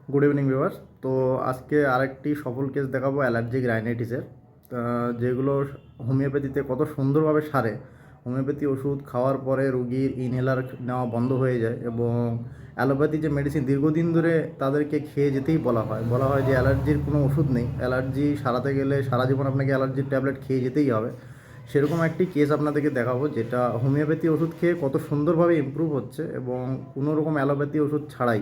Good evening viewers. তো আজকে আরেকটি সফল কেস দেখাবো অ্যালার্জিক রাইনাইটিসের, যেগুলো হোমিওপ্যাথিতে কত সুন্দরভাবে সারে। হোমিওপ্যাথি ওষুধ খাওয়ার পরে রুগীর ইনহেলার নেওয়া বন্ধ হয়ে যায়, এবং অ্যালোপ্যাথি যে মেডিসিন দীর্ঘদিন ধরে তাদেরকে খেয়ে যেতেই বলা হয় যে অ্যালার্জির কোনো ওষুধ নেই, অ্যালার্জি সারাতে গেলে সারা জীবন আপনাকে অ্যালার্জির ট্যাবলেট খেয়ে যেতেই হবে। সেরকম একটি কেস আপনাদেরকে দেখাবো, যেটা হোমিওপ্যাথি ওষুধ খেয়ে কত সুন্দরভাবে ইমপ্রুভ হচ্ছে, এবং কোনো রকম অ্যালোপ্যাথি ওষুধ ছাড়াই,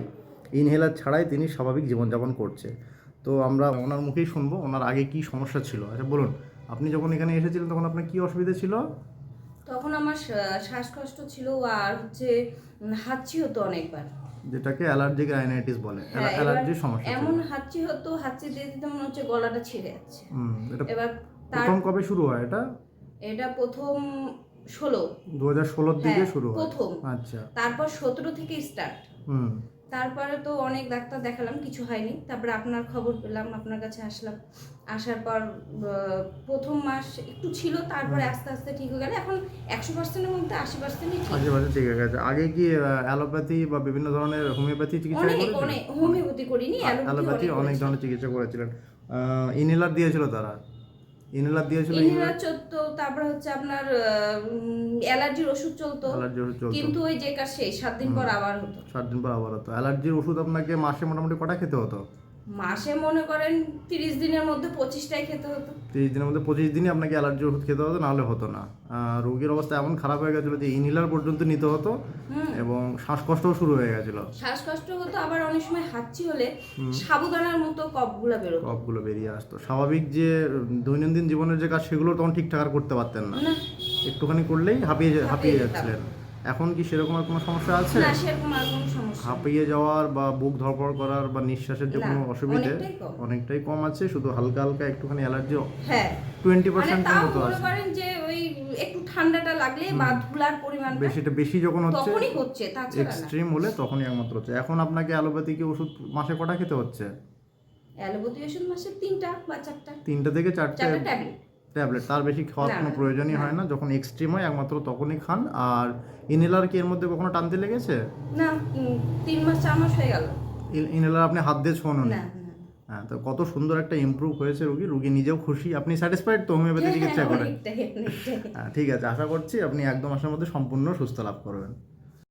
ইনহেলার ছাড়াই তিনি স্বাভাবিক জীবনযাপন করছে। তো আমরা ওনার মুখেই শুনবো ওনার আগে কি সমস্যা ছিল। আচ্ছা বলুন, আপনি যখন এখানে এসেছিলেন তখন আপনার কি অসুবিধা ছিল? তখন আমার শ্বাসকষ্ট ছিল আর হাঁচি হতো অনেকবার, যেটাকে অ্যালার্জিক রাইনাইটিস বলে, হ্যাঁ। অ্যালার্জির সমস্যা ছিল। এমন হাঁচি হতো, হাঁচি দিয়ে দিতে মনে হচ্ছে গলাটা ছিঁড়ে যাচ্ছে। এটা এবার প্রথম কবে শুরু হয় এটা? এটা প্রথম 16 2016 দিকে হ্যাঁ, শুরু হয় প্রথম। আচ্ছা। তারপর 17 থেকে স্টার্ট। হুম। তারপরে তো অনেক ডাক্তার দেখালাম, কিছু হয়নি। তারপরে আপনার খবর পেলাম, আপনার কাছে আসলাম। আসার পর প্রথম মাস একটু ছিল, তারপরে আস্তে আস্তে ঠিক হয়ে গেল। এখন 100%-এর মধ্যে 80%-ই ঠিক। 80% ঠিক হয়ে গেছে। আগে কি অ্যালোপ্যাথি বা বিভিন্ন ধরনের হোমিওপ্যাথি চিকিৎসা অনেক করেছিলেন? হোমিওপ্যাথি করিনি, অ্যালোপ্যাথি অনেক ধরনের চিকিৎসা করেছিলেন। ইনহেলার দিয়েছিল তারা, ইনহেলার দিয়েছিল। ইনহেলার চলতো, তারপরে হচ্ছে আপনার অ্যালার্জির ওষুধ চলতো। অ্যালার্জির ওষুধ চলতো, কিন্তু ওই যে কাজ সেই 7 দিন পর আবার হতো। 7 দিন পর আবার হতো। অ্যালার্জির ওষুধ আপনাকে মাসে মোটামুটি কটা খেতে হতো? মাসে মনে করেন 30 দিনের মধ্যে 25টাই খেতে হতো। 30 দিনের মধ্যে 25 দিনই আপনাকে অ্যালার্জির ওষুধ খেতে হতো, নাহলে হতো না। রোগীর অবস্থা এমন খারাপ হয়ে গেছিলো যে ইনহেলার পর্যন্ত নিতে হতো, এবং শ্বাসকষ্টও শুরু হয়ে গেছিলো। শ্বাসকষ্ট হতো, আবার অনেক সময় হাঁচি হলে সাবুদানার মতো কফগুলো বেরিয়ে আসতো। স্বাভাবিক যে দৈনন্দিন জীবনের যে কাজ, সেগুলো তখন ঠিকঠাক আর করতে পারতেন না। একটুখানি করলেই হাঁপিয়ে যাচ্ছিলেন। এখন কি সেরকম আর কোনো সমস্যা আছে? না, সেরকম আর কোনো সমস্যা হাঁপিয়ে যাওয়ার বা বুক ধড়ফড় করার বা নিঃশ্বাসের যে কোনো অসুবিধে অনেকটাই কম আছে। শুধু হালকা হালকা একটুখানি অ্যালার্জি, হ্যাঁ, 20% এর মতো মনে আছে। করেন যে ওই একটু ঠান্ডাটা লাগলে বা ধুলার পরিমাণটা বেশি যখন হচ্ছে, তখনই হচ্ছে, তাছাড়া না। এক্সট্রিম হলে তখনই একমাত্র হচ্ছে। এখন আপনাকে অ্যালোপ্যাথিক ওষুধ মাসে কটা খেতে হচ্ছে? অ্যালোপ্যাথি ওষুধ মাসে 3টা বা 4টা, 3টা থেকে 4টে ট্যাবলেট। তার বেশি খাওয়ার কোনো প্রয়োজনই হয় না। যখন এক্সট্রিম হয় একমাত্র তখনই খান। আর ইনহেলার কি এর মধ্যে কখনো টানতে লেগেছে? না, 3 মাস 4 মাস হয়ে গেল। ইনহেলার আপনি হাত দিয়ে ছোঁয়ানো না, নেই? হ্যাঁ, তো কত সুন্দর একটা ইমপ্রুভ হয়েছে রুগী নিজেও খুশি। আপনি স্যাটিসফাইড তো হোমিওপ্যাথি চিকিৎসা করে? হ্যাঁ, ঠিক আছে। আশা করছি আপনি 1-2 মাসের মধ্যে সম্পূর্ণ সুস্থ লাভ করবেন।